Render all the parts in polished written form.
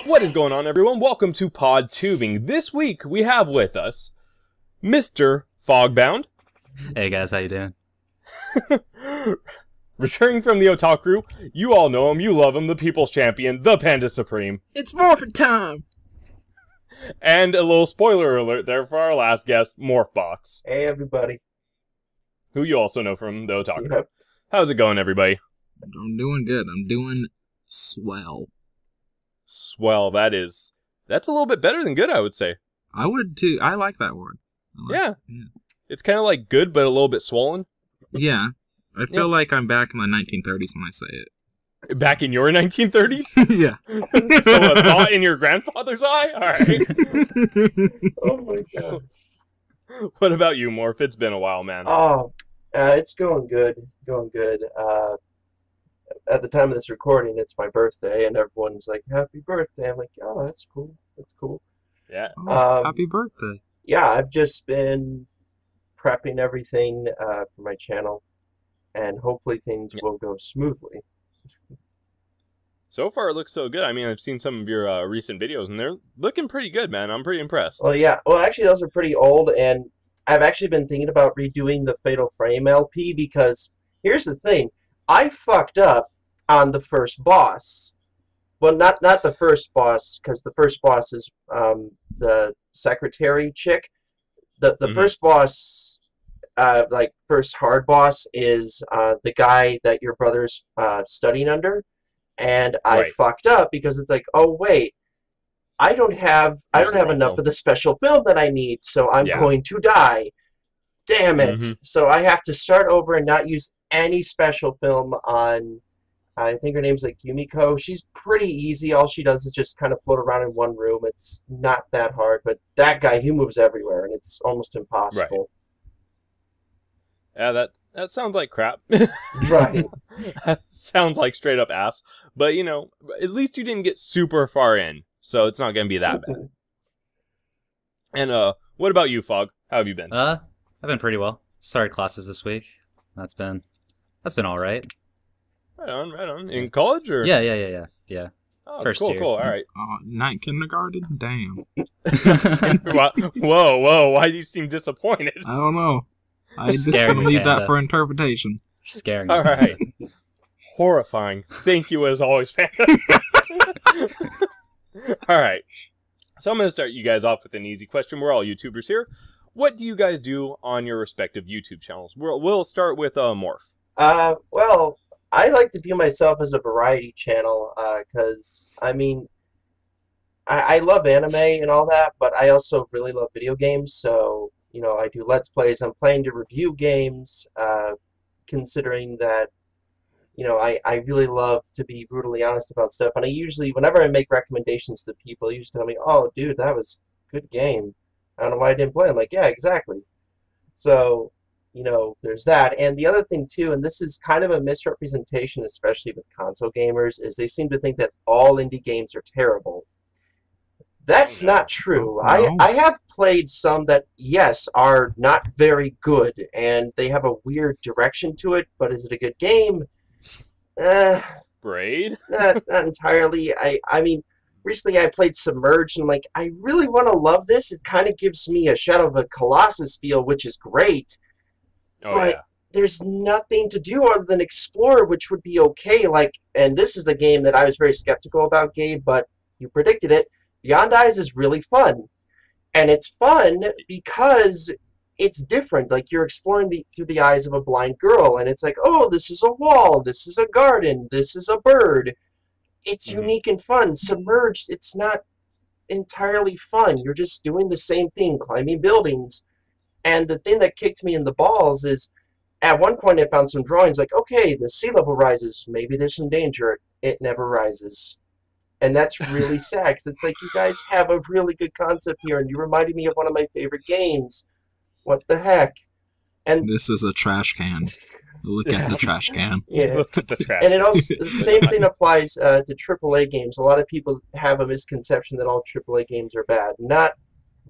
What is going on, everyone? Welcome to Podtubing. This week we have with us Mr. FogBound. Hey guys, how you doing? Returning from the Otaku, you all know him, you love him, the people's champion, ThePandaSupreme. It's morphin' time! And a little spoiler alert there for our last guest, MorphBox. Hey everybody. Who you also know from the Otaku. Yep. How's it going, everybody? I'm doing good. I'm doing swell. Swell, that's a little bit better than good, I would say. I would too. I like that word. Yeah. It's kind of like good, but a little bit swollen. Yeah. I feel like I'm back in the 1930s when I say it. Back in your 1930s? Yeah. So a thought in your grandfather's eye? Alright. Oh my god. What about you, Morph? It's been a while, man. Oh, it's going good. It's going good. At the time of this recording, it's my birthday, and everyone's like, "Happy birthday!" I'm like, "Oh, that's cool. That's cool." Yeah. Oh, happy birthday. Yeah, I've just been prepping everything for my channel, and hopefully things will go smoothly. So far, it looks so good. I mean, I've seen some of your recent videos, and they're looking pretty good, man. I'm pretty impressed. Well, yeah. Well, actually, those are pretty old, and I've actually been thinking about redoing the Fatal Frame LP because here's the thing. I fucked up on the first boss. Well, not the first boss, because the first boss is the secretary chick. The first boss, like first hard boss, is the guy that your brother's studying under, and I fucked up because it's like, oh wait, I don't have enough of the special film that I need, so I'm going to die. Damn it! So I have to start over and not use any special film on. I think her name's like Yumiko. She's pretty easy. All she does is just kind of float around in one room. It's not that hard, but that guy, he moves everywhere, and it's almost impossible. Right. Yeah, that sounds like crap. Right. Sounds like straight up ass. But, you know, at least you didn't get super far in, so it's not going to be that bad. And what about you, Fog? How have you been? I've been pretty well. Started classes this week. That's been all right. Right on, right on. In college, or? Yeah. Oh, First cool, year. cool. All right. Night kindergarten? Damn. Whoa, why do you seem disappointed? I don't know. I just gonna leave that for interpretation. Scaring. All right. Horrifying. Thank you as always, Panda. All right. So I'm going to start you guys off with an easy question. We're all YouTubers here. What do you guys do on your respective YouTube channels? We'll start with Morph. Well, I like to view myself as a variety channel, because, I mean, I love anime and all that, but I also really love video games, so, you know, I do Let's Plays. I'm planning to review games, considering that, you know, I really love to be brutally honest about stuff, and I usually, whenever I make recommendations to people, they usually tell me, "Oh, dude, that was a good game. I don't know why I didn't play." I'm like, yeah, exactly. So, you know, there's that. And the other thing, too, and this is kind of a misrepresentation, especially with console gamers, is they seem to think that all indie games are terrible. That's not true. I have played some that, yes, are not very good, and they have a weird direction to it, but is it a good game? Braid? Not entirely. I mean, recently I played Submerged, and I'm like, I really want to love this. It kind of gives me a Shadow of a Colossus feel, which is great. But there's nothing to do other than explore, which would be okay. Like, and this is the game that I was very skeptical about, Gabe, but you predicted it. Beyond Eyes is really fun. And it's fun because it's different. Like, you're exploring through the eyes of a blind girl, and it's like, oh, this is a wall, this is a garden, this is a bird. It's unique and fun. Submerged, it's not entirely fun. You're just doing the same thing, climbing buildings. And the thing that kicked me in the balls is, at one point I found some drawings like, okay, the sea level rises, maybe there's some danger. It never rises. And that's really sad, because it's like, you guys have a really good concept here, and you reminded me of one of my favorite games. What the heck? And this is a trash can. Look at the trash can. Yeah. Look at the trash. And it also, the same thing applies to AAA games. A lot of people have a misconception that all AAA games are bad. Not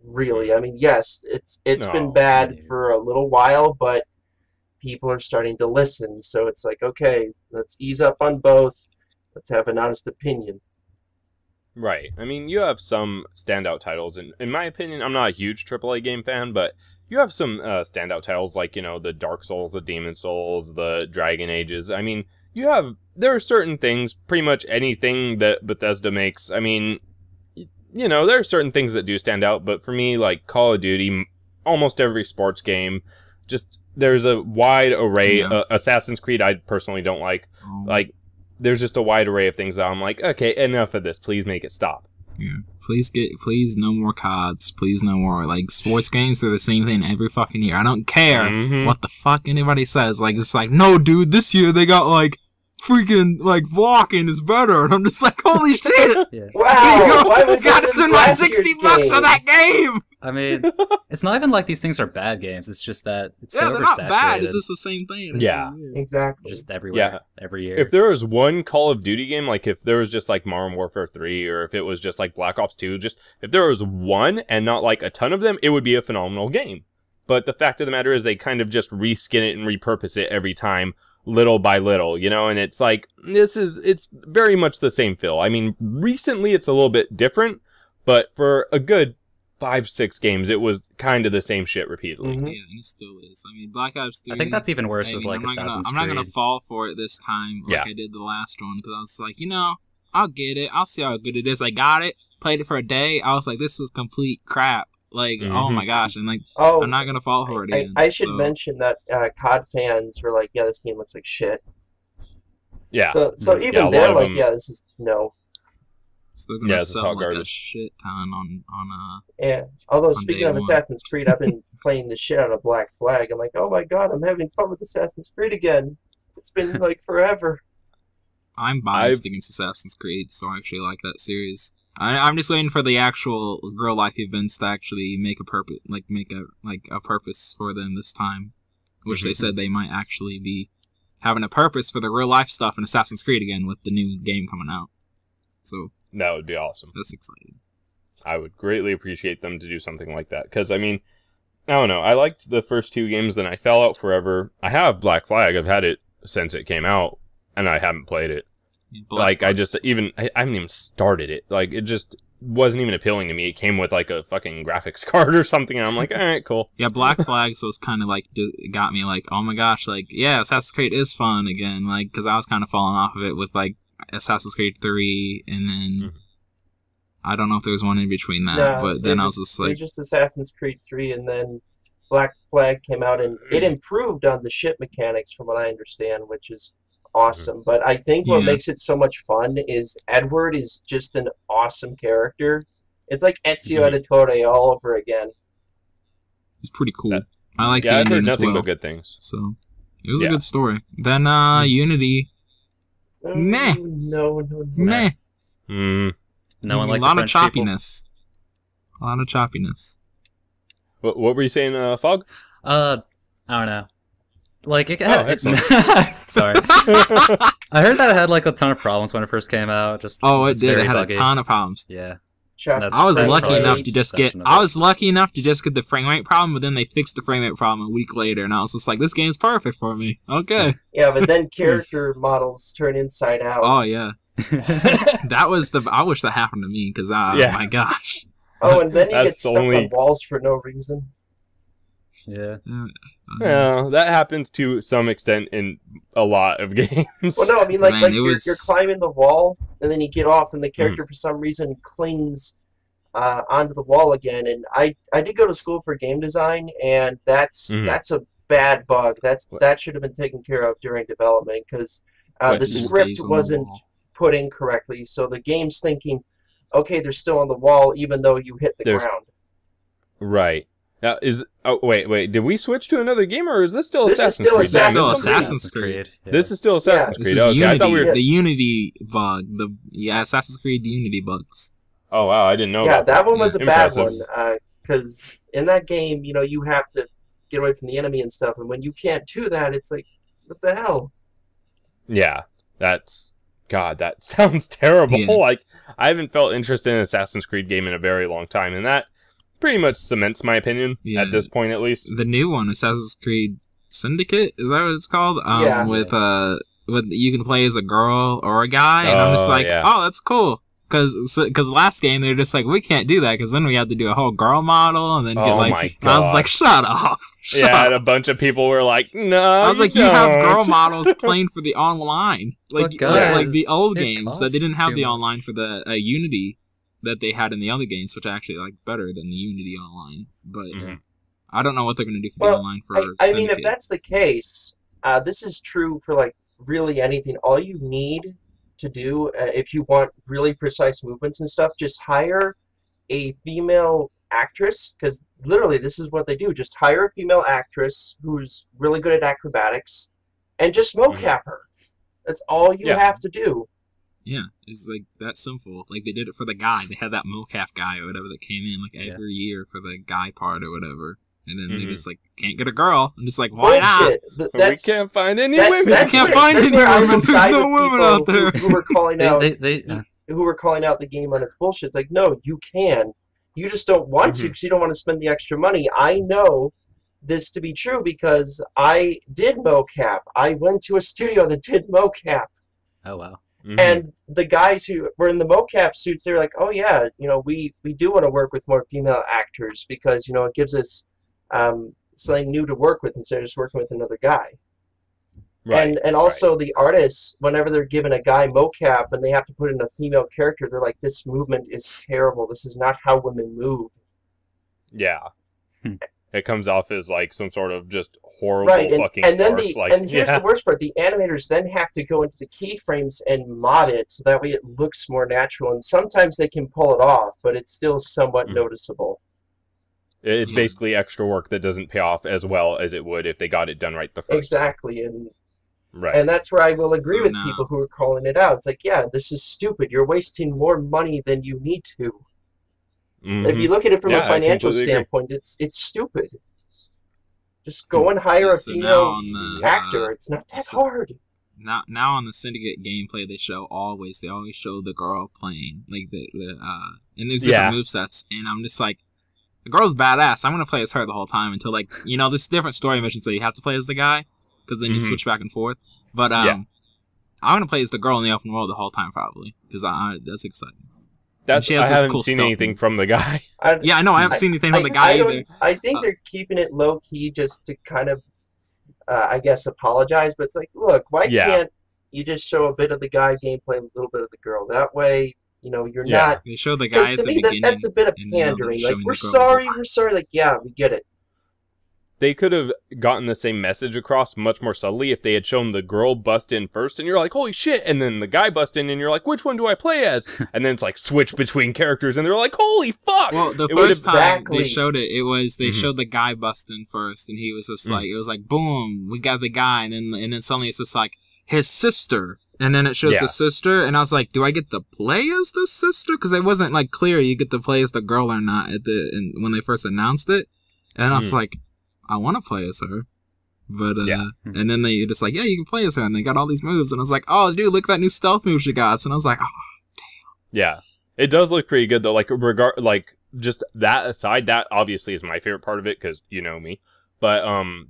really. I mean, yes, it's been bad for a little while, but people are starting to listen. So it's like, okay, let's ease up on both. Let's have an honest opinion. Right. I mean, you have some standout titles, and in my opinion, I'm not a huge AAA game fan, but you have some standout titles like, you know, the Dark Souls, the Demon Souls, the Dragon Ages. I mean, there are certain things, pretty much anything that Bethesda makes. I mean, you know, there are certain things that do stand out, but for me, like Call of Duty, almost every sports game, just there's a wide array. Yeah. Assassin's Creed, I personally don't like. Like, there's just a wide array of things that I'm like, okay, enough of this. Please make it stop. Yeah. Please no more CODs. Please no more. Like, sports games, they're the same thing every fucking year. I don't care what the fuck anybody says. Like, it's like, no, dude, this year they got, like, freaking, like, walking is better. And I'm just like, holy shit. Yeah. Wow! Why was gotta that spend in my last year's $60 on that game! I mean, it's not even like these things are bad games. It's just that it's so They're not oversaturated. bad. It's just the same thing. Yeah. Exactly. Just everywhere, every year. If there was one Call of Duty game, like if there was just like Modern Warfare 3, or if it was just like Black Ops 2, just if there was one and not like a ton of them, it would be a phenomenal game. But the fact of the matter is they kind of just reskin it and repurpose it every time, little by little, you know, and it's like, it's very much the same feel. I mean, recently it's a little bit different, but for a good 5-6 games, it was kind of the same shit repeatedly. Mhm. Yeah, and it still is. I mean, Black Ops 3... I think that's even worse I with mean, like Assassin's I'm Creed. not gonna fall for it this time like I did the last one, because I was like, you know, I'll get it. I'll see how good it is. I got it, played it for a day. I was like, this is complete crap. Like, oh my gosh. And like, I'm not gonna fall for it again. I should mention that COD fans were like, yeah, this game looks like shit. Yeah. So even they're like, yeah, this is no. Still gonna sell like a shit ton on Yeah. Although on speaking day of one. Assassin's Creed, I've been playing the shit out of Black Flag. I'm like, oh my god, I'm having fun with Assassin's Creed again. It's been like forever. I'm biased against Assassin's Creed, so I actually like that series. I'm just waiting for the actual real life events to actually make a purpose, make a purpose for them this time, which they said they might actually be having a purpose for the real life stuff in Assassin's Creed again with the new game coming out. So that would be awesome. That's exciting. I would greatly appreciate them to do something like that, because I mean, I don't know. I liked the first 2 games, then I fell out forever. I have Black Flag. I've had it since it came out, and I haven't played it. I haven't even started it. Like, it just wasn't even appealing to me. It came with like a fucking graphics card or something, and I'm like, all right, cool. Yeah, Black Flag, so it's kind of like, it got me like, oh my gosh, like, yeah, Assassin's Creed is fun again, like, because I was kind of falling off of it with like Assassin's Creed 3, and then I don't know if there was one in between that, but then I was just like, it was just Assassin's Creed 3, and then Black Flag came out, and it improved on the ship mechanics, from what I understand, which is awesome. But I think what makes it so much fun is Edward is just an awesome character. It's like Ezio Auditore all over again. It's pretty cool. I like the I've ending heard nothing as well. but good things. So it was a good story. Then Unity, meh. No. Meh. No one liked a lot the of French people. choppiness. A lot of choppiness. What were you saying, Fog? I don't know. Like, it had... Sorry. I I heard that it had, like, a ton of problems when it first came out. Just it did. very It had buggy. a ton of problems. Yeah. I was lucky enough to just get... perception of it. I was lucky enough to just get the frame rate problem, but then they fixed the frame rate problem a week later, and I was just like, this game's perfect for me. Okay. Yeah, but then character models turn inside out. Oh, yeah. That was the... I wish that happened to me, because, oh my gosh. Oh, and then you get That's stuck only- on walls for no reason. Yeah. Yeah, that happens to some extent in a lot of games. Well, no, I mean, like, Man, you're climbing the wall, and then you get off, and the character, for some reason, clings onto the wall again. And I did go to school for game design, and that's a bad bug. That should have been taken care of during development, because the script wasn't put in correctly. So the game's thinking, okay, they're still on the wall, even though you hit the ground. Right. Now, wait, did we switch to another game, or is this still Assassin's Creed? This is still Assassin's Creed. Yeah. This is still Assassin's Creed. This is Unity, I thought we were... the Unity bug. Assassin's Creed Unity bugs. Oh, wow, I didn't know Yeah, about that one was a bad one, Impressive. because in that game, you have to get away from the enemy and stuff, and when you can't do that, it's like, what the hell? Yeah, God, that sounds terrible. Yeah. Like, I haven't felt interested in an Assassin's Creed game in a very long time, and that pretty much cements my opinion at this point, at least. The new one, Assassin's Creed Syndicate, is that what it's called? With you can play as a girl or a guy, and I'm just like, oh, that's cool. Because last game they're just like, we can't do that because then we have to do a whole girl model and then get like. My God. And I was like, shut up. And a bunch of people were like, no. I was like, you you have don't." girl models playing for the online, like the old it games that they didn't costs have too the much. online for the Unity that they had in the other games, which I actually like better than the Unity online. But I don't know what they're gonna do for the online for. I mean, if Syndicate. that's the case, this is true for like really anything. All you need to do if you want really precise movements and stuff, just hire a female actress, because literally this is what they do. Just hire a female actress who's really good at acrobatics and just mocap her. That's all you have to do. Yeah, it's like that simple. Like they did it for the guy. They had that mocap guy or whatever that came in like every year for the guy part or whatever. And then they just like can't get a girl. I'm just like, why Bullshit. not? We can't find any women. We can't find any women. There's no women out there. Who were calling out They who were calling out the game on its bullshit. It's like, no, you can. You just don't want to because you don't want to spend the extra money. I know this to be true because I did mocap. I went to a studio that did mocap. Oh, wow. And the guys who were in the mocap suits, they were like, oh, yeah, we do want to work with more female actors because, it gives us something new to work with instead of just working with another guy. Right, and also the artists, whenever they're given a guy mocap and they have to put in a female character, they're like, this movement is terrible. This is not how women move. Yeah. It comes off as like some sort of just horrible fucking and then farce. and here's the worst part. The animators then have to go into the keyframes and mod it so that way it looks more natural. And sometimes they can pull it off, but it's still somewhat noticeable. It's basically extra work that doesn't pay off as well as it would if they got it done right the first time. Exactly. And that's where I will agree with people who are calling it out. It's like, yeah, this is stupid. You're wasting more money than you need to. If you look at it from a financial standpoint, it's stupid. Just go and hire a female actor. It's not that hard. Now on the Syndicate gameplay, they always show the girl playing and there's different movesets, and I'm just like, the girl's badass. I'm gonna play as her the whole time until there's different story missions that you have to play as the guy because then you switch back and forth. But I'm gonna play as the girl in the open world the whole time probably because that's exciting. I haven't seen anything from the guy. I know. I haven't seen anything from the guy either. I think they're keeping it low-key just to kind of, I guess, apologize. But it's like, look, why can't you just show a bit of the guy gameplay and a little bit of the girl? That way, you're not... They show the guy at the beginning. That's a bit of pandering. Like, we're sorry. Like, yeah, we get it. They could have gotten the same message across much more subtly if they had shown the girl bust in first and you're like, holy shit, and then the guy bust in and you're like, which one do I play as? And then it's like switch between characters and they're like, holy fuck! Well, the first time they showed it, they showed the guy bust in first and he was just like, it was like, boom, we got the guy, and then suddenly it's just like, his sister. And then it shows the sister, and I was like, do I get to play as the sister? Because it wasn't like clear you get to play as the girl or not when they first announced it. And I was like, I want to play as her, but and then they just like, yeah, you can play as her, and they got all these moves, and I was like, oh, dude, look at that new stealth move she got, and I was like, oh, damn. Yeah, it does look pretty good though. Like just that aside, that obviously is my favorite part of it because you know me, but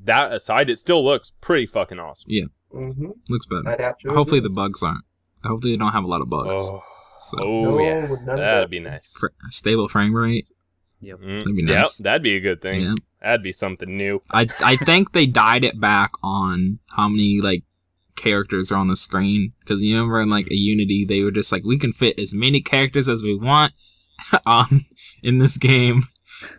that aside, it still looks pretty fucking awesome. Yeah, looks better. Hopefully the bugs aren't. Hopefully they don't have a lot of bugs. That'd be nice. Stable frame rate. Yep. That'd be nice. Yep, that'd be a good thing. Yeah. That'd be something new. I think they died it back on how many characters are on the screen, because you remember in a Unity they were just like, we can fit as many characters as we want in this game,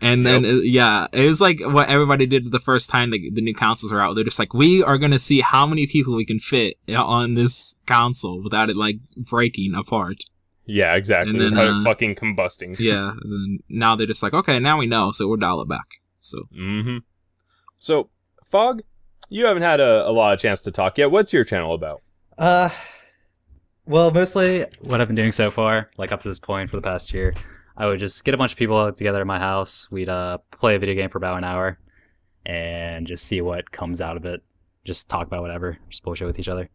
and then it was like what everybody did the first time the new consoles were out. They're just like, we are gonna see how many people we can fit on this console without it breaking apart. Yeah, exactly. And then, without it fucking combusting. Yeah, and then now they're just like, okay, now we know, so we'll dial it back. So. So, Fog, you haven't had a lot of chance to talk yet. What's your channel about? Well, mostly what I've been doing so far, up to this point for the past year, I would just get a bunch of people together in my house. We'd play a video game for about an hour and just see what comes out of it. Just talk about whatever, just bullshit with each other.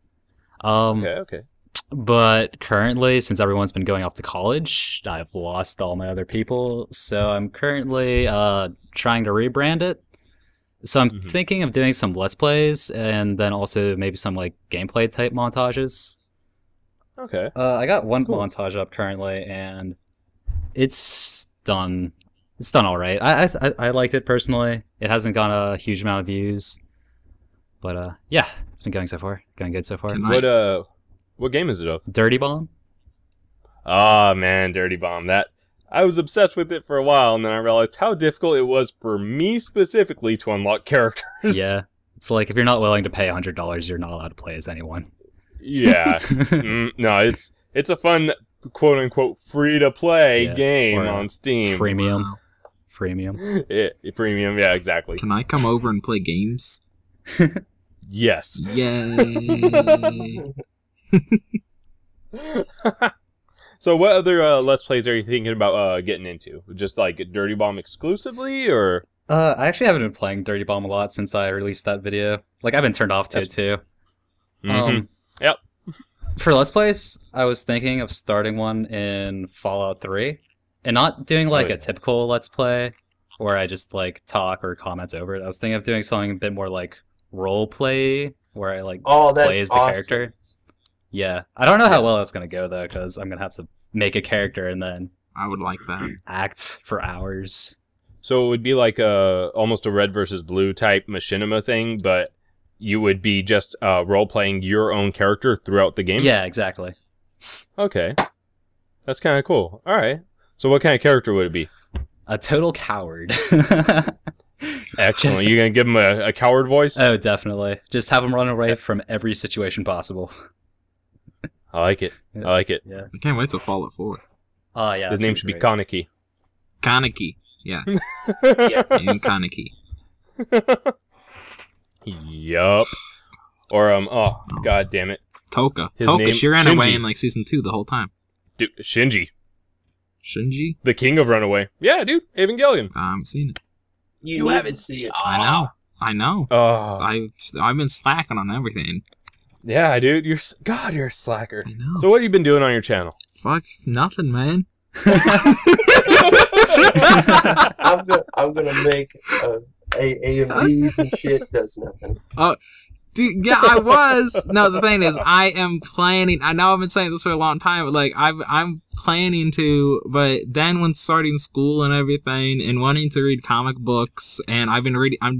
Okay. But currently, since everyone's been going off to college, I've lost all my other people. So I'm currently trying to rebrand it. So I'm thinking of doing some Let's Plays and then also maybe some gameplay type montages. Okay. I got one Cool. montage up currently, and it's done. It's done all right. I liked it personally. It hasn't got a huge amount of views, but yeah, it's been going so far. Going good so far. What game is it of? Dirty Bomb. Ah, man, Dirty Bomb. That I was obsessed with it for a while, and then I realized how difficult it was for me specifically to unlock characters. Yeah, it's like if you're not willing to pay $100, you're not allowed to play as anyone. Yeah. No, it's a fun quote unquote free to play game on Steam. Freemium. Wow. Freemium. Premium, yeah, exactly. Can I come over and play games? Yes. Yay! So what other Let's Plays are you thinking about getting into? Just like Dirty Bomb exclusively, or? I actually haven't been playing Dirty Bomb a lot since I released that video. Like, I've been turned off to it too. Yep. For Let's Plays, I was thinking of starting one in Fallout 3. And not doing like a typical Let's Play where I just like talk or comment over it. I was thinking of doing something a bit more like role play where I like play as the character. Yeah. I don't know how well that's going to go though, because I'm going to have to make a character and then I would like that. Act for hours. So it would be like almost a red versus blue type machinima thing, but you would be just role-playing your own character throughout the game? Yeah, exactly. Okay. That's kind of cool. All right. So what kind of character would it be? A total coward. Excellent. You going to give him a coward voice? Oh, definitely. Just have him run away from every situation possible. I like it. I like it. Yeah. I can't wait till Fallout 4. Oh, yeah. His name should be Kaneki. Kaneki. Yeah. Yeah. And Kaneki. Yup. Or, oh, god damn it. Toka. His Toka, name- she ran away Shinji. in like season 2 the whole time. Dude, Shinji. Shinji? The king of Runaway. Yeah, dude. Evangelion. I haven't seen it. You haven't seen it. I know. Oh. I've been slacking on everything. Yeah, dude. You're a slacker. I know. So what have you been doing on your channel? Fuck nothing, man. I'm gonna make AMVs and shit. Does nothing. Dude, yeah, I was. No, the thing is, I am planning. I know I've been saying this for a long time, but like, I'm planning to. But then, when starting school and everything, and wanting to read comic books, and I'm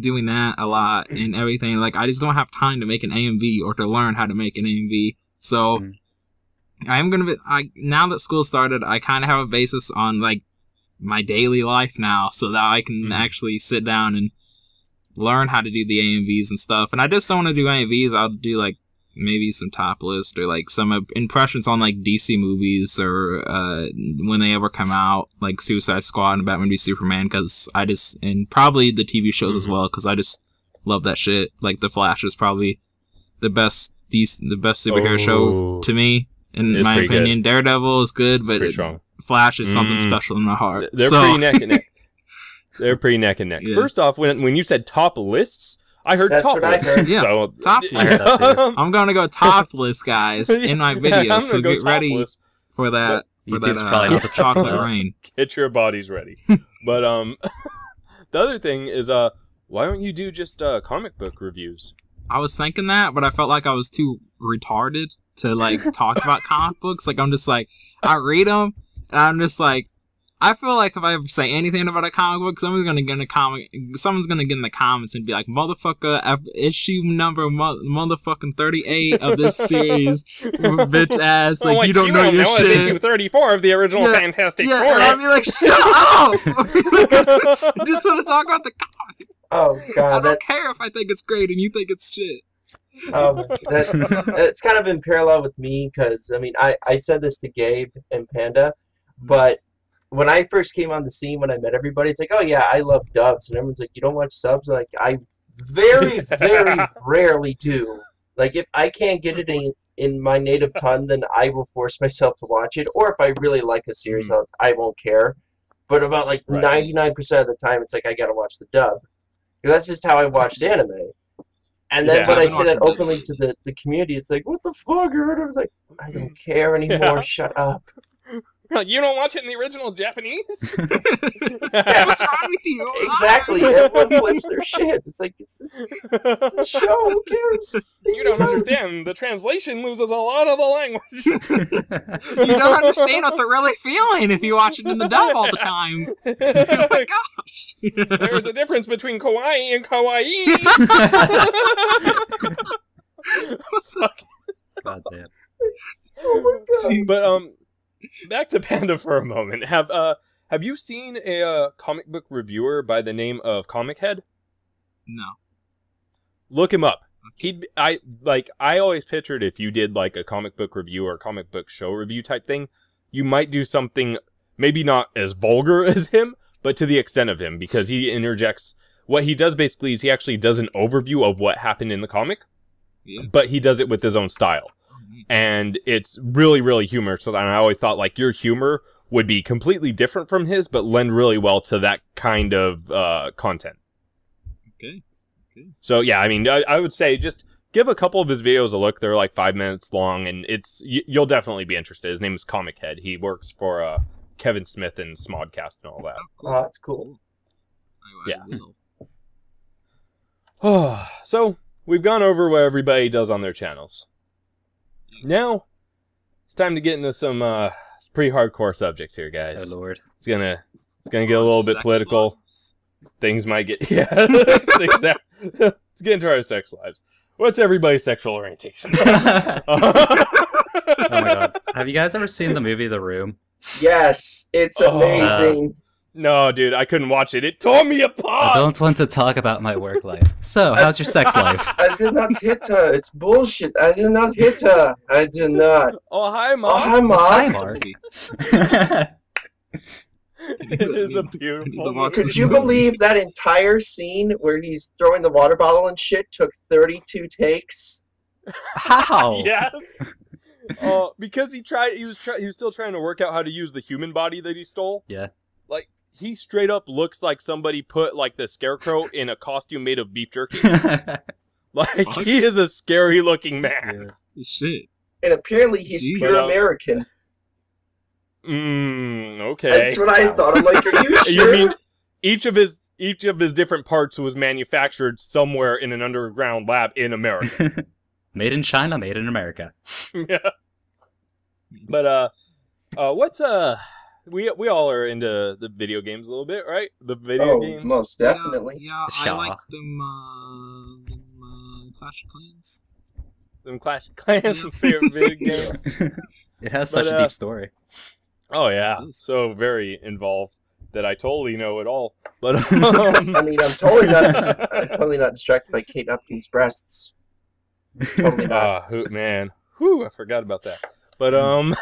doing that a lot and everything. Like, I just don't have time to make an AMV or to learn how to make an AMV. So, I'm gonna be. Now that school started, I kind of have a basis on like my daily life now, so that I can actually sit down and learn how to do the AMVs and stuff. And I just don't want to do AMVs. I'll do like maybe some top list or like some impressions on like DC movies or when they ever come out, like Suicide Squad and Batman v Superman, because and probably the TV shows as well, because I just love that shit. Like The Flash is probably the best superhero show to me, in my opinion. Good. Daredevil is good, but Flash is something special in my heart. They're pretty neck and neck. They're pretty neck and neck. Yeah. First off, when you said top lists, I heard top lists. I heard. Yeah, so, top lists. I'm going to go top list, guys, in my video. So get ready for that. YouTube's probably not the chocolate rain. Get your bodies ready. But the other thing is, why don't you do just comic book reviews? I was thinking that, but I felt like I was too retarded to like talk about comic books. Like I'm just like I read them, and I'm just like. I feel like if I ever say anything about a comic book, someone's gonna get in the comments and be like, "Motherfucker, issue number motherfucking 38 of this series, bitch ass, like you don't know your shit." Issue 34 of the original Fantastic Four. Yeah, and I'd be like, "Shut up! I just want to talk about the comic." Oh god, I don't care if I think it's great and you think it's shit. That's kind of in parallel with me, because I mean, I said this to Gabe and Panda, but when I first came on the scene, when I met everybody, it's like, oh yeah, I love dubs, and everyone's like, you don't watch subs? Like, I very, very rarely do. Like, if I can't get it in my native tongue, then I will force myself to watch it. Or if I really like a series, I won't care. But about like 99% of the time, it's like I gotta watch the dub. That's just how I watched anime. And then when I say that openly to the community, it's like, what the fuck? I was like, I don't care anymore. Shut up. You don't watch it in the original Japanese? What's wrong with you? Exactly. Everyone flips their shit. It's like, it's this show. Who cares? You don't understand. The translation loses a lot of the language. You don't understand what they're really feeling if you watch it in the dub all the time. Oh my gosh. There's a difference between kawaii and kawaii. God damn. Oh my god. But back to Panda for a moment. Have you seen a comic book reviewer by the name of Comic Head? No. Look him up. I always pictured if you did like a comic book review or comic book show review type thing, you might do something maybe not as vulgar as him, but to the extent of him, because he interjects. What he does basically is he actually does an overview of what happened in the comic, but he does it with his own style. Nice. And it's really, really humorous. So I always thought like your humor would be completely different from his, but lend really well to that kind of content. Okay. So yeah, I mean, I would say just give a couple of his videos a look. They're like 5 minutes long, and you'll definitely be interested. His name is Comic Head. He works for Kevin Smith and Smodcast and all that. Cool. Oh, that's cool. I will. So we've gone over what everybody does on their channels. Now it's time to get into some pretty hardcore subjects here, guys. Oh Lord. It's gonna get a little bit Sex political. lives. Things might get exactly. Let's get into our sex lives. What's everybody's sexual orientation? Oh my god. Have you guys ever seen the movie The Room? Yes, it's amazing. No, dude, I couldn't watch it. It tore me apart. I don't want to talk about my work life. So, how's your sex life? I did not hit her. It's bullshit. I did not hit her. I did not. Oh, hi, Mom. Oh, hi, Mom. Hi, Mark. It is a beautiful movie. Could you believe that entire scene where he's throwing the water bottle and shit took 32 takes? How? Yes. Because he was still trying to work out how to use the human body that he stole. Yeah. Like, he straight up looks like somebody put, like, the Scarecrow in a costume made of beef jerky. Like, What? he is a scary-looking man. Yeah. Shit. And apparently he's Jesus. pure American. Okay. That's what I thought. I'm like, are you You sure? mean each of his different parts was manufactured somewhere in an underground lab in America? Made in China, made in America. Yeah. But what's we all are into the video games a little bit, right? The video games. Most definitely. Yeah, I Shaw. like them Clash of Clans. Them Clash of Clans favorite video games. It has such a deep story. Oh yeah, It is. so very involved that I totally know it all. But I mean, I'm totally not distracted by Kate Upton's breasts. Totally not. Man, I forgot about that. But all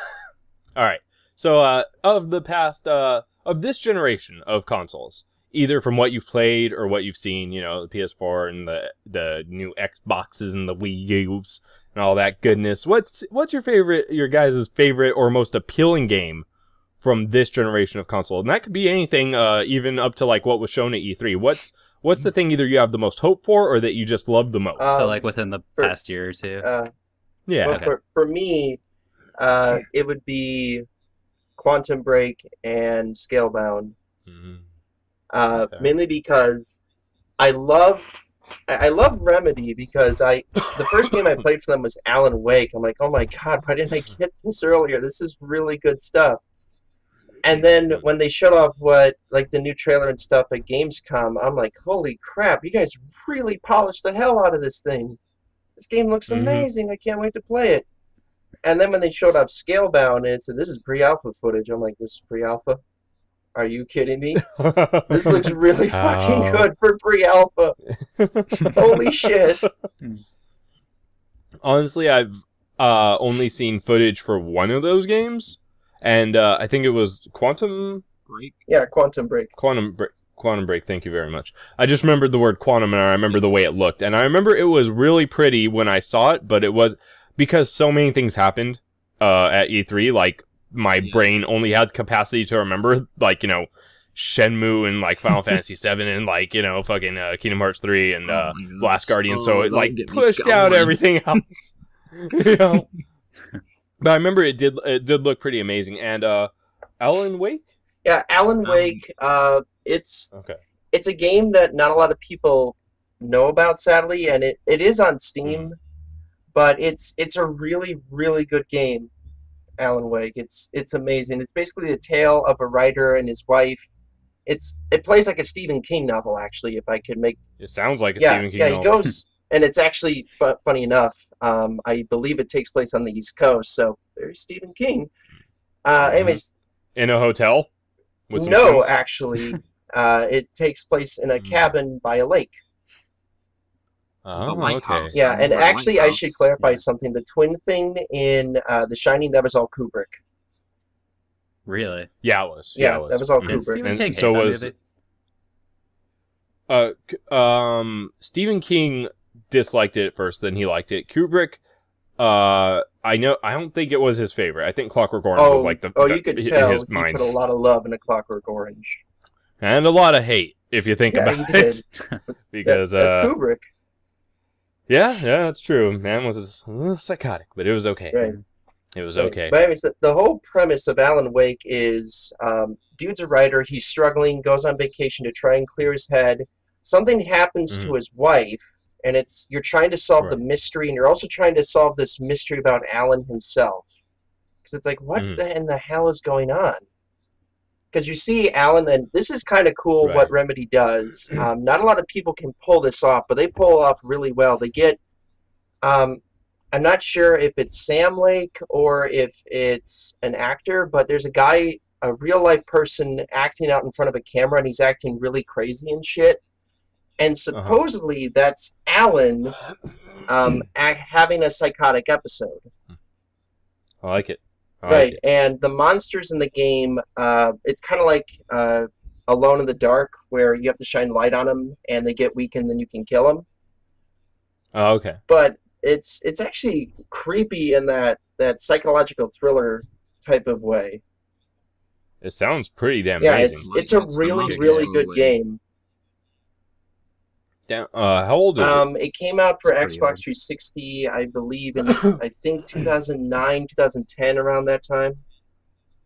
right. So of the past of this generation of consoles, either from what you've played or what you've seen, you know, the PS4 and the new Xboxes and the Wii U's and all that goodness. What's your guys' favorite or most appealing game from this generation of console? And that could be anything, even up to like what was shown at E3. What's the thing either you have the most hope for or that you just love the most? So, like, within the past year or two? Yeah. Well, Okay. for me, it would be Quantum Break and Scalebound. Okay. Mainly because I love Remedy, because the first game I played for them was Alan Wake. I'm like, oh my god, why didn't I get this earlier? This is really good stuff. And then when they showed off the new trailer and stuff at Gamescom, I'm like, holy crap, you guys really polished the hell out of this thing. This game looks amazing. I can't wait to play it. And then when they showed off Scalebound and it said, this is pre-alpha footage, I'm like, this is pre-alpha? Are you kidding me? This looks really fucking good for pre-alpha. Holy shit. Honestly, I've only seen footage for one of those games, and I think it was Quantum Break. Yeah, Quantum Break. Quantum Break, thank you very much. I just remembered the word quantum, and I remember the way it looked. And I remember it was really pretty when I saw it, but it was because so many things happened at E3, like, my brain only had capacity to remember, like, you know, Shenmue and, like, Final Fantasy 7 and, like, you know, fucking Kingdom Hearts 3 and Last Guardian, so it, like, pushed out everything else. You know? But I remember it did look pretty amazing, and Alan Wake? Yeah, Alan Wake. It's a game that not a lot of people know about, sadly, and it is on Steam, but it's a really, really good game. Alan Wake. It's amazing. It's basically a tale of a writer and his wife. It plays like a Stephen King novel, actually. If I could make it sounds like a Stephen King novel. He goes, and it's actually funny enough. I believe it takes place on the East Coast, so very Stephen King. Anyways, in a hotel. With some no, twins? actually, it takes place in a cabin by a lake. Oh, lighthouse. okay. Yeah, and actually, I should clarify Yeah. something. The twin thing in The Shining, that was all Kubrick. Really? Yeah, it was. Yeah, it was. that was all Did Kubrick. Stephen And King hate so that was- movie? Stephen King disliked it at first, then he liked it. Kubrick, I don't think it was his favorite. I think Clockwork Orange was like you could tell his he mind. put a lot of love in A Clockwork Orange. And a lot of hate, if you think Yeah, about he did. it. Because That's Kubrick. yeah, that's true. Man was a little psychotic, but it was okay. Right. It was Right. okay. But anyways, the whole premise of Alan Wake is dude's a writer. He's struggling, goes on vacation to try and clear his head. Something happens to his wife, and you're trying to solve the mystery, and you're also trying to solve this mystery about Alan himself. Because it's like, what in the hell is going on? Because you see Alan, and this is kind of cool what Remedy does. Not a lot of people can pull this off, but they pull it off really well. They get, I'm not sure if it's Sam Lake or if it's an actor, but there's a guy, a real life person acting out in front of a camera, and he's acting really crazy and shit. And supposedly that's Alan having a psychotic episode. I like it. Right, and the monsters in the game, it's kind of like Alone in the Dark, where you have to shine light on them, and they get weak, and then you can kill them. Oh, okay. But it's actually creepy in that psychological thriller type of way. It sounds pretty damn Yeah, amazing. it's a really, really good game. How old is it? It came out for It's pretty Xbox old. 360, I believe, in I think 2009, 2010, around that time.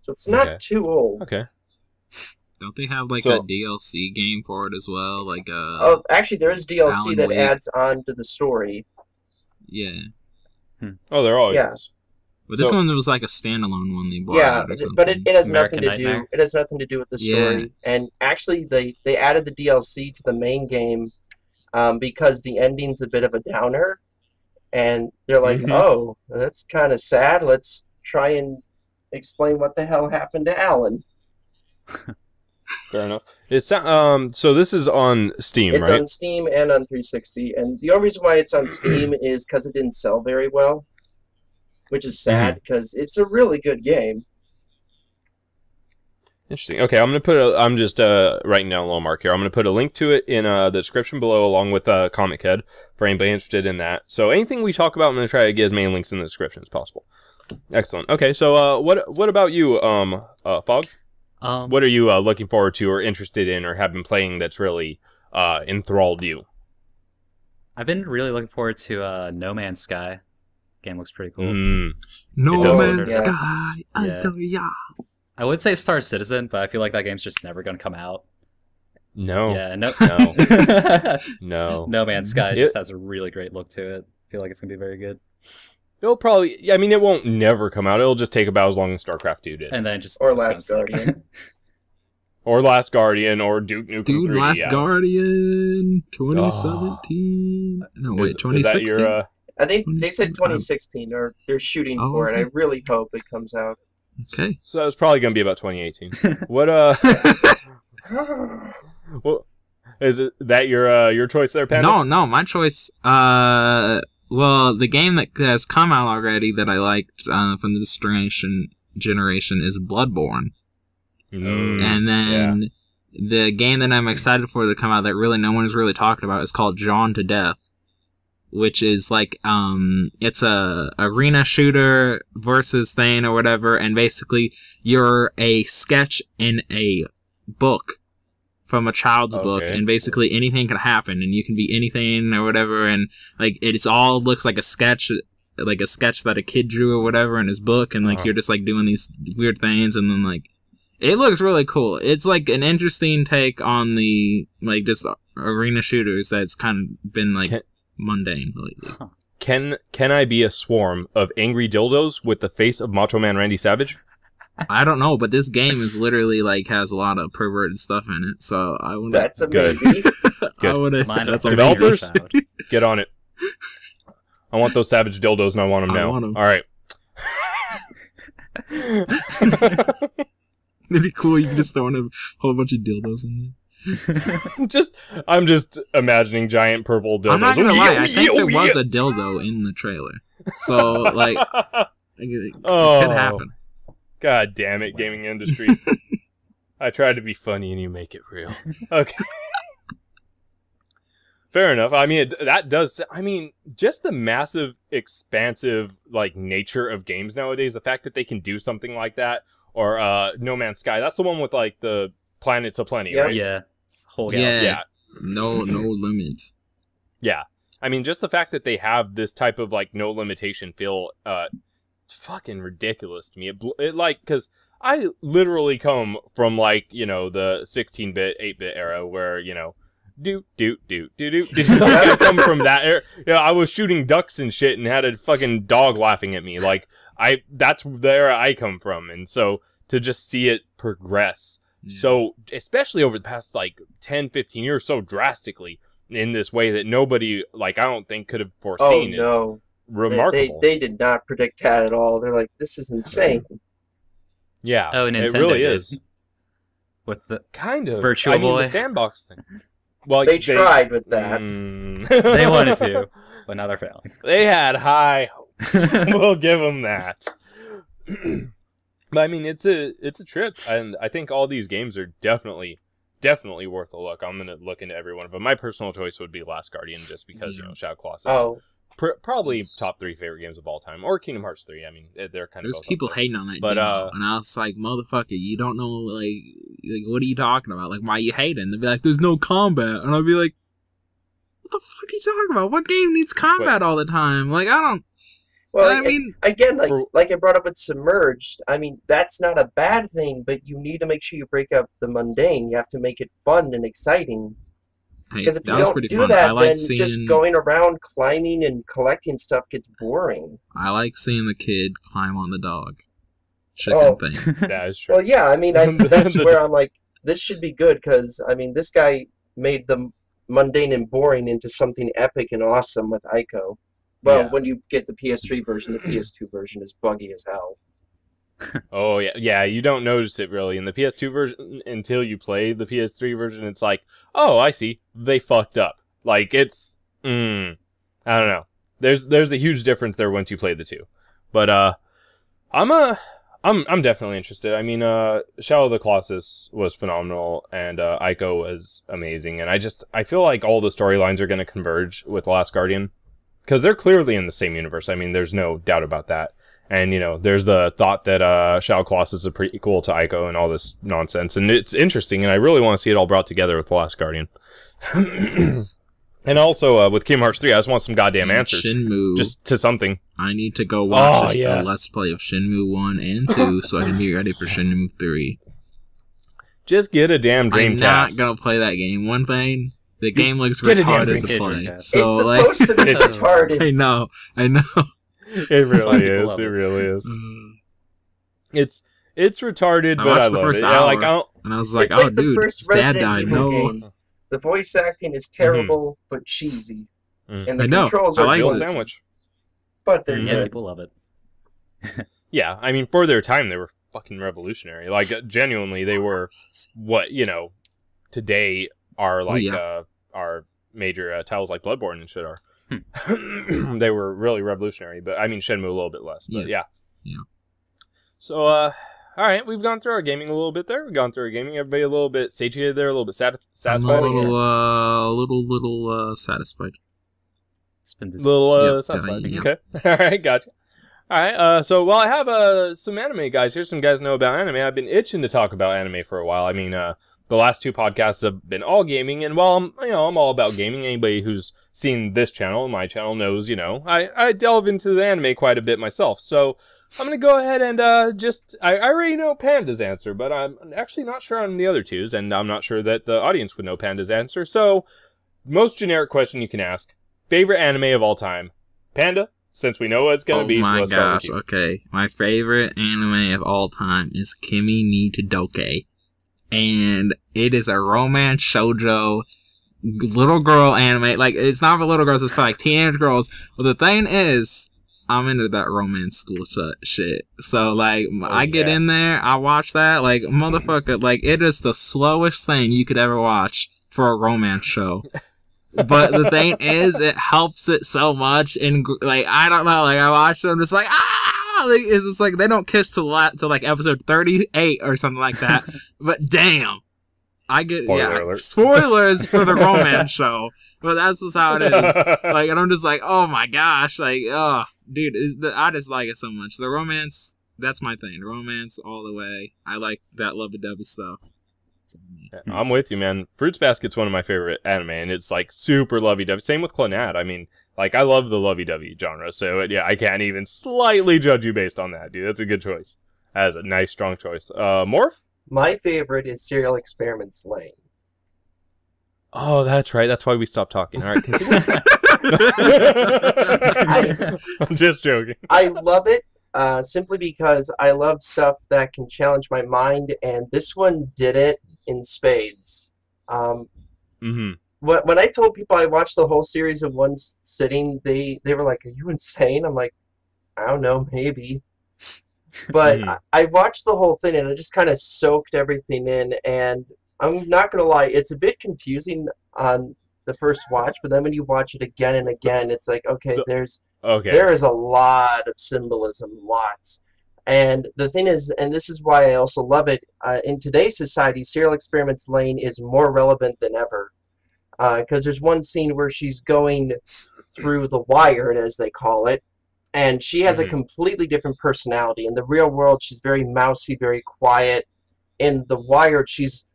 So it's not too old. Okay. Don't they have like a DLC game for it as well? Like oh, actually, there is DLC Alan that Wake. adds on to the story. Yeah. Oh, there always is. But this one was like a standalone one they bought. Yeah, or something. but it has American nothing to do. Nightmare. It has nothing to do with the story. And actually, they added the DLC to the main game because the ending's a bit of a downer, and they're like, "Oh, that's kind of sad. Let's try and explain what the hell happened to Alan." Fair enough. It's so this is on Steam, It's right? on Steam and on 360, and the only reason why it's on Steam is because it didn't sell very well, which is sad because it's a really good game. Interesting. Okay, I'm just writing down a little mark here. I'm gonna put a link to it in the description below, along with Comic Head for anybody interested in that. So anything we talk about, I'm gonna try to get as many links in the description as possible. Excellent. Okay, so what about you, Fog? What are you looking forward to or interested in or have been playing that's really enthralled you? I've been really looking forward to No Man's Sky. Game looks pretty cool. No Man's Yeah. Sky. Yeah. I would say Star Citizen, but I feel like that game's just never going to come out. No. Yeah, no. No. No Man's Sky just has a really great look to it. I feel like it's going to be very good. It'll probably, I mean, it won't never come out. It'll just take about as long as StarCraft 2 did. And then just Or it's gonna Last suck. Guardian. Or Last Guardian, or Duke Nukem 3. Dude, Last yeah. Guardian 2017. No, wait, 2016. Is that your, I think they said 2016, or they're shooting for it. I really hope it comes out. Okay. So that was probably going to be about 2018. What, well, is it that your choice there, Panda? No, my choice. Well, the game that has come out already that I liked from this generation is Bloodborne. And then the game that I'm excited for to come out that really no one is really talking about is called Drawn to Death, which is like it's a arena shooter versus thing or whatever, and basically you're a sketch in a book from a child's book, and basically anything can happen, and you can be anything or whatever, and like it's all looks like a sketch that a kid drew or whatever in his book, and like you're just like doing these weird things, and then like It looks really cool. It's like an interesting take on the like just arena shooters that's kind of been like mundane lately. Can I be a swarm of angry dildos with the face of Macho Man Randy Savage? I don't know, but this game is literally like has a lot of perverted stuff in it, so I would. That's a Good. maybe. I would. That's Developers, get on it. I want those Savage dildos, and I want them now. Want 'em. All right. It'd be cool. You can just throw in a whole bunch of dildos in I'm just imagining giant purple dildos. there. I'm not gonna lie. I think there was a dildo in the trailer, so like it could happen. God damn it, gaming industry. I try to be funny and you make it real. Okay. Fair enough. I mean, just the massive, expansive, like, nature of games nowadays, the fact that they can do something like that, or No Man's Sky, that's the one with, like, the planets aplenty, right? Yeah. It's whole Yeah. No limits. Yeah. I mean, just the fact that they have this type of, like, no limitation feel, it's fucking ridiculous to me. Because I literally come from, like, you know, the 16-bit, 8-bit era where, you know, I come from that era. You know, I was shooting ducks and shit and had a fucking dog laughing at me. Like, that's the era I come from. And so, to just see it progress, so, especially over the past, like, 10, 15 years, so drastically, in this way that nobody, like, I don't think could have foreseen is remarkable. They did not predict that at all. They're like, this is insane. Yeah, Oh, Nintendo it really did. is. With the Kind of. Virtual Boy. The sandbox thing. Well, They tried with that. they wanted to, but now they're failing. They had high hopes. We'll give them that. But I mean, it's a trip, and I think all these games are definitely worth a look. I'm gonna look into every one of them. My personal choice would be Last Guardian, just because you know Shadow Colossus. Oh, Probably top 3 favorite games of all time, or Kingdom Hearts 3. I mean, they're kind of. There's people hating on that but demo, and I was like, motherfucker, you don't know, like, what are you talking about? Like, why are you hating? They'd be like, there's no combat, and I'd be like, what the fuck are you talking about? What game needs combat all the time? Like, I don't. well, I mean, again, like I brought up with Submerged. I mean, that's not a bad thing, but you need to make sure you break up the mundane. You have to make it fun and exciting. hey, Because if you that was don't pretty do fun. that, I like then seeing. just going around climbing and collecting stuff gets boring. I like seeing the kid climb on the dog. Chicken Oh. thing. That is true. Well, yeah, I mean, that's where I'm like, this should be good, because, I mean, this guy made the mundane and boring into something epic and awesome with Ico. Well, Yeah. when you get the PS3 version, the PS2 version is buggy as hell. Oh yeah, you don't notice it really in the PS2 version until you play the PS3 version. It's like, oh, I see, they fucked up. Like it's, I don't know. There's a huge difference there once you play the two. But I'm definitely interested. I mean, Shadow of the Colossus was phenomenal, and Ico was amazing. And I feel like all the storylines are going to converge with The Last Guardian, because they're clearly in the same universe. I mean, there's no doubt about that. And, you know, there's the thought that Shadow of the Colossus is a prequel to Ico and all this nonsense. And it's interesting, and I really want to see it all brought together with The Last Guardian. And also, with Kingdom Hearts 3, I just want some goddamn answers. Shenmue. Just to something. I need to go watch a yes. Let's Play of Shenmue 1 and 2 so I can be ready for Shenmue 3. Just get a damn Dreamcast. I'm not going to play that game. One thing, the game looks Get a damn retarded to Dreamcast. play. It's So, like, supposed to be retarded. I know. It really people is. love It it. really is. It's retarded, I but I watched the love first it. Yeah, like, hour. And I was like, It's oh, like the dude, first his dad Resident died. Evil No. game. The voice acting is terrible, but cheesy. Mm. And the I know. controls I are like Little good, sandwich. but they're Yeah, good. people love it. Yeah, I mean, for their time, they were fucking revolutionary. Like, genuinely, they were what, you know, today are like, our major titles like Bloodborne and shit are. They were really revolutionary, but I mean, Shenmue a little bit less, but yeah. So, alright, we've gone through our gaming a little bit there. We've gone through our gaming. Everybody a little bit satiated there, a little bit satisfied. I'm a little satisfied. It's been this. Satisfied. yeah. Okay. Alright, gotcha. Alright, so while I have some anime guys here, some guys know about anime. I've been itching to talk about anime for a while. I mean, the last 2 podcasts have been all gaming, and while I'm all about gaming, anybody who's seen this channel, my channel, knows, I delve into the anime quite a bit myself. So I'm going to go ahead and I already know Panda's answer, but I'm actually not sure on the other two's, and I'm not sure that the audience would know Panda's answer. So, most generic question you can ask. Favorite anime of all time. Panda, since we know what it's going to be, let's start with you. Okay. My favorite anime of all time is Kimi ni Todoke. And it is a romance shoujo little girl anime. Like, it's not for little girls, it's for like teenage girls. But the thing is, I'm into that romance school shit. So, like, I get in there, I watch that, like, motherfucker, like, it is the slowest thing you could ever watch for a romance show. But the thing is, it helps it so much. And, like, I don't know, like, I watch it, I'm just like, like, it's just like, they don't kiss till like episode 38 or something like that. But damn. I get, alert. Spoilers for the romance show. But that's just how it is. Like, and I'm just like, oh my gosh, like, oh, dude, I just like it so much. The romance, that's my thing. Romance all the way. I like that lovey-dovey stuff. I'm with you, man. Fruits Basket's one of my favorite anime, and it's like super lovey-dovey. Same with Clannad. I mean, like, I love the lovey-dovey genre, so yeah, I can't even slightly judge you based on that, dude. That's a good choice. That is a nice, strong choice. Morph? My favorite is Serial Experiments Lane. Oh, that's right. That's why we stopped talking. All right, continue. I'm just joking. I love it simply because I love stuff that can challenge my mind, and this one did it in spades. When I told people I watched the whole series in one sitting, they were like, "Are you insane?" I'm like, "I don't know, maybe." But I watched the whole thing, and I just kind of soaked everything in, and I'm not going to lie, it's a bit confusing on the first watch, but then when you watch it again and again, it's like, okay, there is a lot of symbolism, lots. And the thing is, and this is why I also love it, in today's society, Serial Experiments Lane is more relevant than ever. Because there's one scene where she's going through the wire, as they call it, and she has a completely different personality. In the real world, she's very mousy, very quiet. In the Wired, she's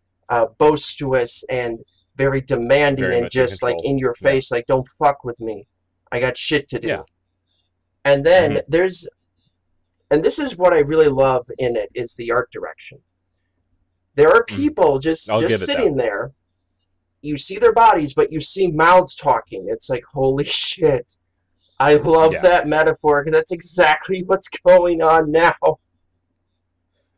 boisterous and very demanding and just like in your face, like, don't fuck with me. I got shit to do. Yeah. And then and this is what I really love in it, is the art direction. There are people just sitting there. You see their bodies, but you see mouths talking. It's like, holy shit. I love that metaphor, because that's exactly what's going on now.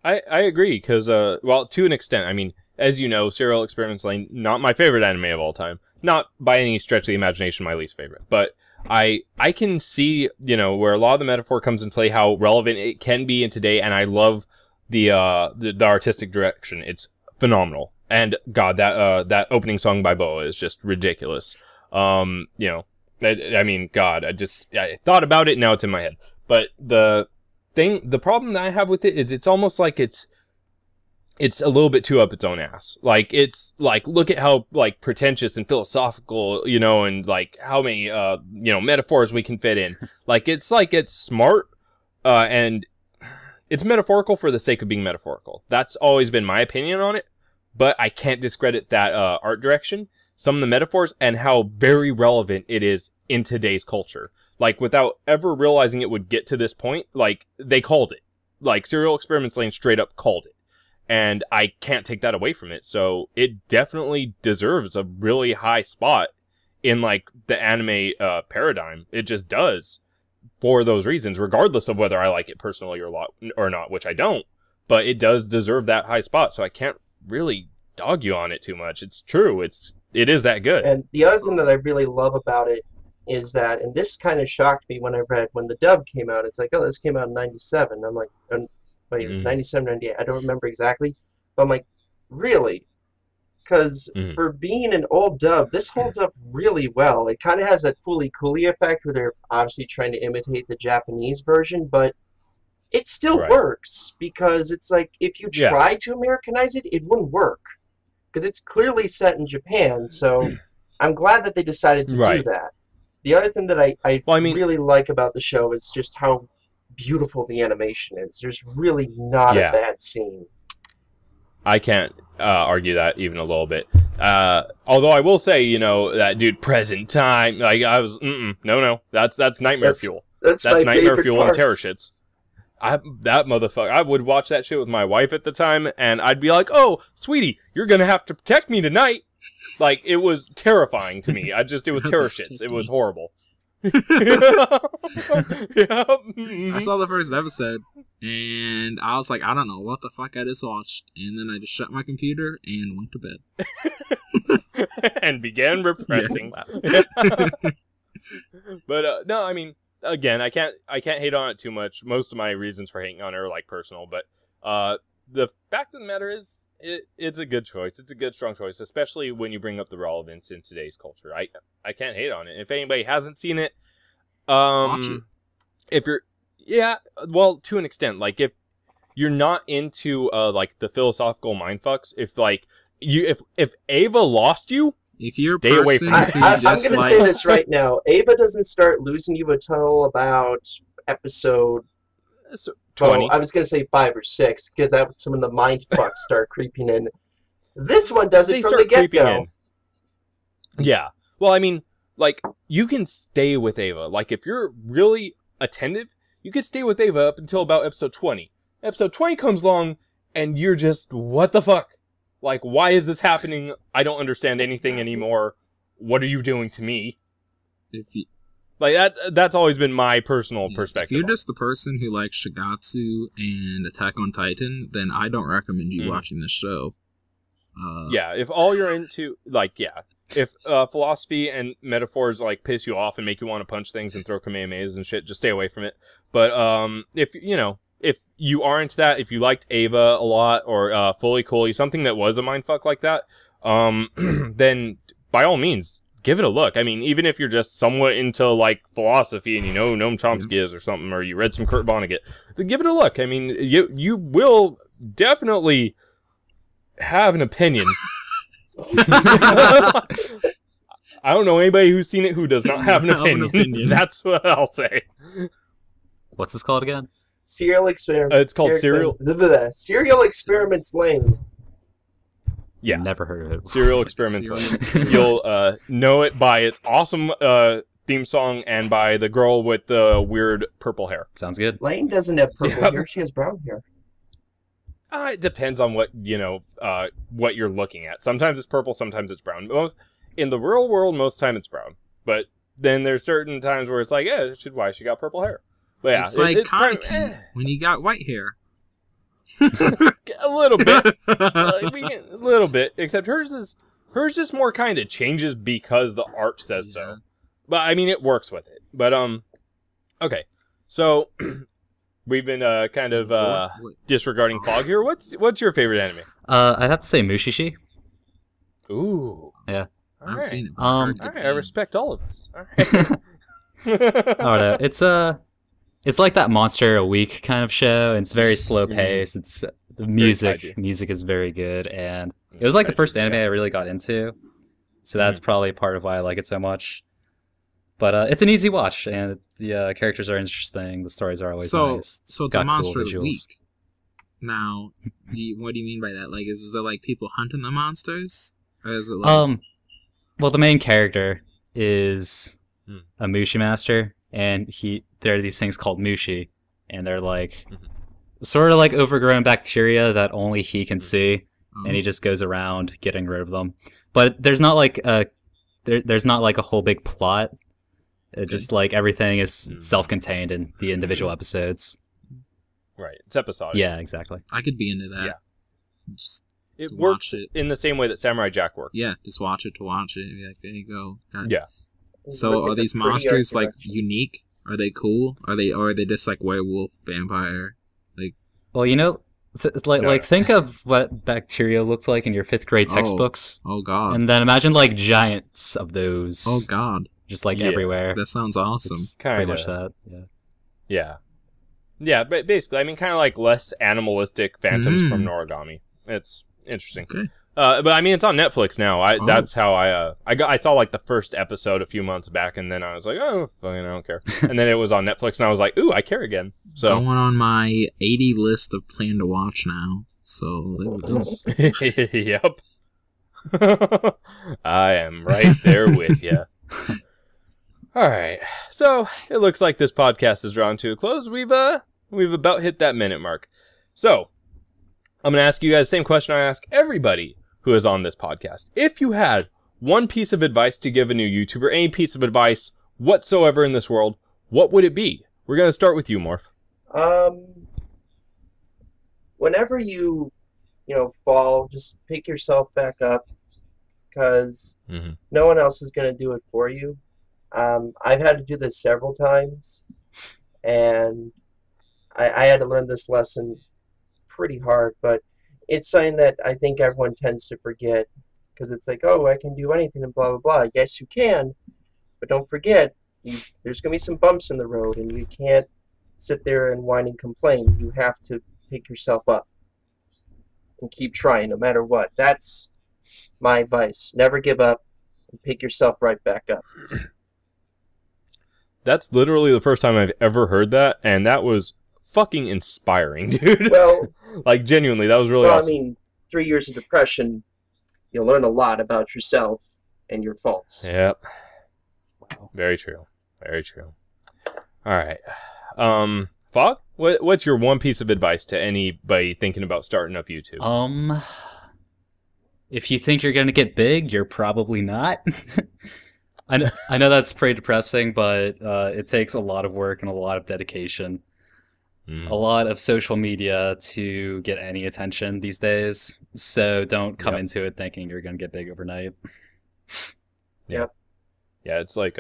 I agree, because, well, to an extent, I mean, as you know, Serial Experiments Lane, not my favorite anime of all time. Not by any stretch of the imagination my least favorite. But I can see, you know, where a lot of the metaphor comes in play, how relevant it can be in today, and I love the artistic direction. It's phenomenal. And, God, that opening song by Boa is just ridiculous. You know, I mean, God, I thought about it, now it's in my head. But the problem that I have with it is it's almost like it's a little bit too up its own ass. Like, it's like, look at how like pretentious and philosophical, you know, and like how many you know, metaphors we can fit in. It's smart, and it's metaphorical for the sake of being metaphorical. That's always been my opinion on it. But I can't discredit that art direction, some of the metaphors, and how very relevant it is in today's culture. Like, without ever realizing it would get to this point, like, they called it. Like, Serial Experiments Lane straight up called it. And I can't take that away from it. So it definitely deserves a really high spot in, like, the anime paradigm. It just does, for those reasons, regardless of whether I like it personally or not, which I don't. But it does deserve that high spot, so I can't really dog you on it too much. It's true. It is that good. And the other thing that I really love about it is that, and this kind of shocked me when I read, when the dub came out, it's like, oh, this came out in 97. I'm like, wait, it was 97, 98, I don't remember exactly. But I'm like, really? Because for being an old dub, this holds up really well. It kind of has that Fooly Cooly effect where they're obviously trying to imitate the Japanese version, but it still works, because it's like, if you try to Americanize it, it wouldn't work. Because it's clearly set in Japan, so I'm glad that they decided to do that. The other thing that I really like about the show is just how beautiful the animation is. There's really not a bad scene. I can't argue that even a little bit. Although I will say, you know, that dude, present time, like, I was, no, that's nightmare fuel. That's nightmare fuel and terror shits. that motherfucker, I would watch that shit with my wife at the time, and I'd be like, "Oh, sweetie, you're gonna have to protect me tonight." Like, it was terrifying to me. It was terror shits. It was horrible. I saw the first episode, and I was like, I don't know what the fuck I just watched, and then I just shut my computer and went to bed. And began repressing. Yes. But no, I mean, again, I can't hate on it too much. Most of my reasons for hating on it are like personal, but the fact of the matter is, it's a good choice. It's a good, strong choice, especially when you bring up the relevance in today's culture. I can't hate on it. If anybody hasn't seen it, Watch it. if you're, well, to an extent, like if you're not into like the philosophical mindfucks, if Ava lost you, if you're stay away from it. I'm going to say this right now. Ava doesn't start losing you until about episode 20. Oh, I was going to say 5 or 6, because that's when the mind fucks start creeping in. This one does it from the get-go. Yeah. Well, I mean, like, you can stay with Ava. Like, if you're really attentive, you can stay with Ava up until about episode 20. Episode 20 comes along, and you're just, what the fuck? Like, why is this happening? I don't understand anything anymore. What are you doing to me? Like, that's always been my personal perspective. If you're just the person who likes Shigatsu and Attack on Titan, then I don't recommend you watching this show. Yeah, if all you're into, like, if philosophy and metaphors, like, piss you off and make you want to punch things and throw kamehamehas and shit, just stay away from it. But, if you are into that, if you liked Ava a lot, or Fully Cooley, something that was a mindfuck like that, then, by all means, give it a look. I mean, even if you're just somewhat into, like, philosophy and you know Noam Chomsky is or something, or you read some Kurt Vonnegut, then give it a look. I mean, you will definitely have an opinion. I don't know anybody who's seen it who does not have an opinion. That's what I'll say. What's this called again? Serial Experiment. It's called Serial Experiments Lane. Yeah. Never heard of it. Serial Experiments Lane. You'll know it by its awesome theme song and by the girl with the weird purple hair. Sounds good. Lane doesn't have purple hair. She has brown hair. It depends on what you're looking at. Sometimes it's purple, sometimes it's brown. In the real world, most time it's brown. But then there's certain times where it's like, why she got purple hair? But yeah, it's like Kaneki when you got white hair. A little bit. A little bit. Except hers just more kind of changes because the art says so. But I mean, it works with it. But okay. So we've been kind of disregarding Fog here. What's your favorite anime? I'd have to say Mushishi. Ooh. Yeah. All right. Seen it, all right. I respect all of us. All right. I don't know. It's like that Monster a Week kind of show. It's very slow paced. It's the music is very good, and it was like the first anime I really got into, so that's probably part of why I like it so much. But it's an easy watch, and the characters are interesting. The stories are always nice. So it's a Monster of the Week. Now, what do you mean by that? Like, is there like people hunting the monsters, or is it like... Well, the main character is a Mushi master, and there are these things called Mushi, and they're like sort of like overgrown bacteria that only he can see, and he just goes around getting rid of them. But there's not like there's not like a whole big plot. It just like everything is self-contained in the individual episodes. Right, it's episodic. Yeah, exactly. I could be into that. Yeah, it works in the same way that Samurai Jack works. Yeah, just watch it to watch it. Be like, there you go. Yeah. So are these monsters like unique? Are they cool? Or are they just like werewolf, vampire? Like, well, think of what bacteria looked like in your 5th grade textbooks. Oh god. And then imagine like giants of those. Oh god. Just like everywhere. That sounds awesome. It's pretty much that. Yeah. Yeah, but basically, I mean, kind of like less animalistic phantoms from Noragami. It's interesting. Okay. But I mean, it's on Netflix now. That's how I saw like the first episode a few months back, and then I was like, oh, fucking, I don't care. And then it was on Netflix, and I was like, ooh, I care again. So going on my 80 list of plan to watch now. So there we go. Yep. I am right there with you. All right. So it looks like this podcast is drawn to a close. We've we've about hit that minute mark. So, I'm going to ask you guys the same question I ask everybody who is on this podcast. If you had one piece of advice to give a new YouTuber, any piece of advice whatsoever in this world, what would it be? We're going to start with you, Morph. Whenever you fall, just pick yourself back up, because no one else is going to do it for you. I've had to do this several times, and I had to learn this lesson pretty hard, but it's something that I think everyone tends to forget, because it's like, oh, I can do anything and blah, blah, blah. Yes, you can, but don't forget, there's going to be some bumps in the road, and you can't sit there and whine and complain. You have to pick yourself up and keep trying no matter what. That's my advice. Never give up and pick yourself right back up. That's literally the first time I've ever heard that, and that was fucking inspiring, dude. Well, like, genuinely, that was really awesome. I mean, 3 years of depression, you'll learn a lot about yourself and your faults. Yep. Very true. Very true. All right. Fog, what's your one piece of advice to anybody thinking about starting up YouTube? If you think you're going to get big, you're probably not. I know that's pretty depressing, but it takes a lot of work and a lot of dedication. A lot of social media to get any attention these days. So don't come into it thinking you're going to get big overnight. Yep. Yeah, it's like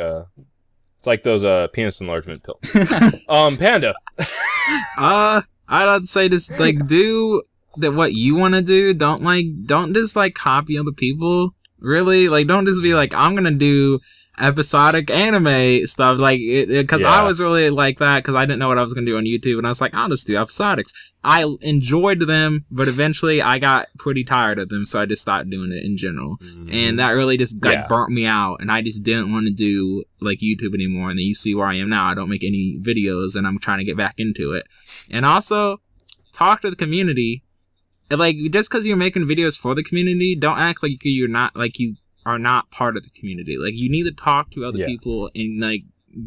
those penis enlargement pills. Panda. I'd say just like do what you want to do. Don't just like copy other people. Really, like don't just be like, I'm gonna do episodic anime stuff, like because I was really like that because I didn't know what I was gonna do on YouTube, and I was like, I'll just do episodics. I enjoyed them, but eventually I got pretty tired of them, so I just stopped doing it in general, and that really just like burnt me out, and I just didn't want to do like YouTube anymore. And then you see where I am now. I don't make any videos, and I'm trying to get back into it. And also talk to the community. Like, just because you're making videos for the community, don't act like you are not part of the community. Like, you need to talk to other people and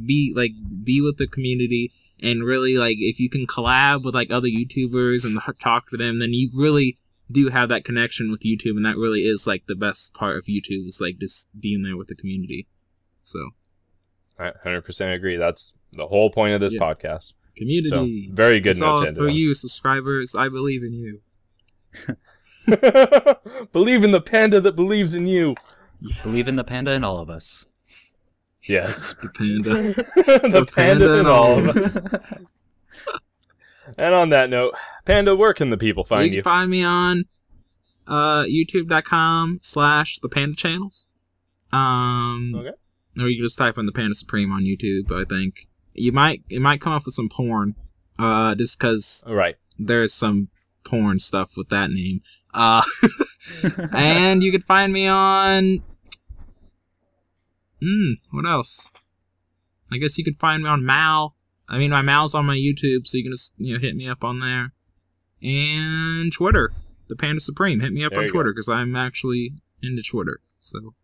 be with the community, and really, like, if you can collab with like other YouTubers and talk to them, then you really do have that connection with YouTube, and that really is like the best part of YouTube, is like just being there with the community. So I 100% agree. That's the whole point of this podcast. Community. So, very good. It's all for you, subscribers. I believe in you. Believe in the panda that believes in you. Yes. Believe in the panda in all of us. Yes. The panda. the panda in all of us. And on that note, Panda, where can the people find you? You can find me on youtube.com/ThePandaChannels. Okay. Or you can just type in ThePandaSupreme on YouTube. I think it might come up with some porn, just because there's some porn stuff with that name. And you can find me on what else? I guess you could find me on Mal. I mean, my Mal's on my YouTube, so you can just hit me up on there. And Twitter, ThePandaSupreme. Hit me up on Twitter, because I'm actually into Twitter. So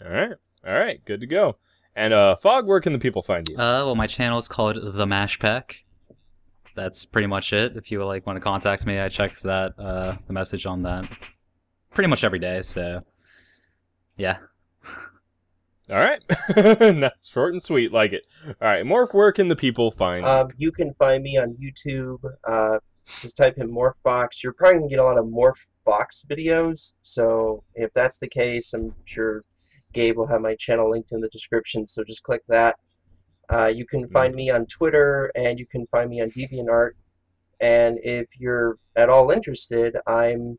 all right, good to go. And Fog, where can the people find you? Well, my channel is called The Mash Pack. That's pretty much it. If you want to contact me, I check that the message on that pretty much every day. So, yeah. All right, short and sweet, like it. All right, Morph, where can the people find you? You can find me on YouTube. Just type in MorphBox. You're probably gonna get a lot of MorphBox videos. So if that's the case, I'm sure Gabe will have my channel linked in the description. So just click that. You can find me on Twitter, and you can find me on DeviantArt. And if you're at all interested, I'm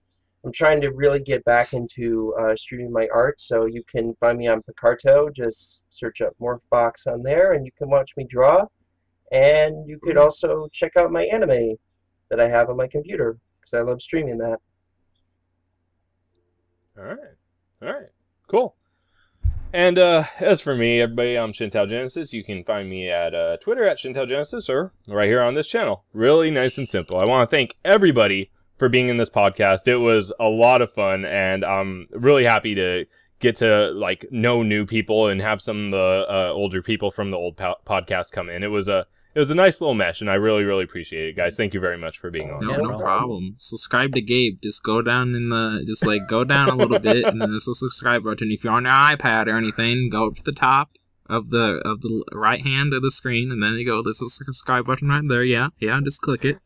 trying to really get back into streaming my art. So you can find me on Picarto. Just search up MorphBox on there, and you can watch me draw. And you could also check out my anime that I have on my computer, because I love streaming that. All right, cool. And as for me, everybody, I'm ShintouGenesis. You can find me at Twitter at ShintouGenesis, or right here on this channel. Really nice and simple. I want to thank everybody for being in this podcast. It was a lot of fun, and I'm really happy to get to know new people and have some of the older people from the old podcast come in. It was it was a nice little mesh, and I really, really appreciate it, guys. Thank you very much for being on. No, no problem. Subscribe to Gabe. Just go down go down a little bit, and then there's a subscribe button. If you're on your iPad or anything, go up to the top of the right hand of the screen, and then you go, there's a subscribe button right there. Yeah, just click it.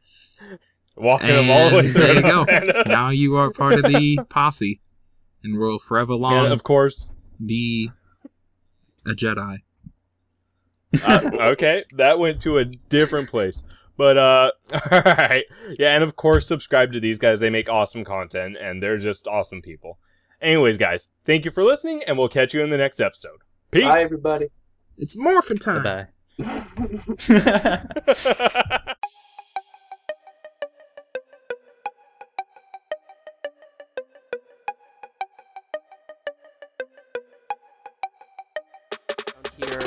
Walking them all the way through. There you go. Now you are part of the posse, and will forever long, and of course, be a Jedi. Okay, that went to a different place. But, alright. Yeah, and of course, subscribe to these guys. They make awesome content, and they're just awesome people. Anyways, guys, thank you for listening, and we'll catch you in the next episode. Peace! Bye, everybody. It's morphin' time! Bye-bye. Here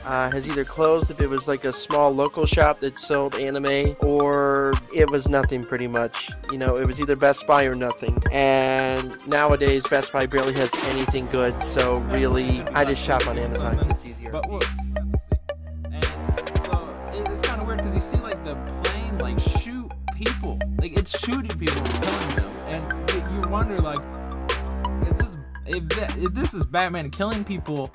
has either closed if it was like a small local shop that sold anime, or it was nothing pretty much. You know, it was either Best Buy or nothing. And nowadays, Best Buy barely has anything good, so really, I just shop on Amazon because it's easier. But look, and so it's kind of weird because you see like the plane like shoot people, like it's shooting people and killing them, and you wonder like, is this if this is Batman killing people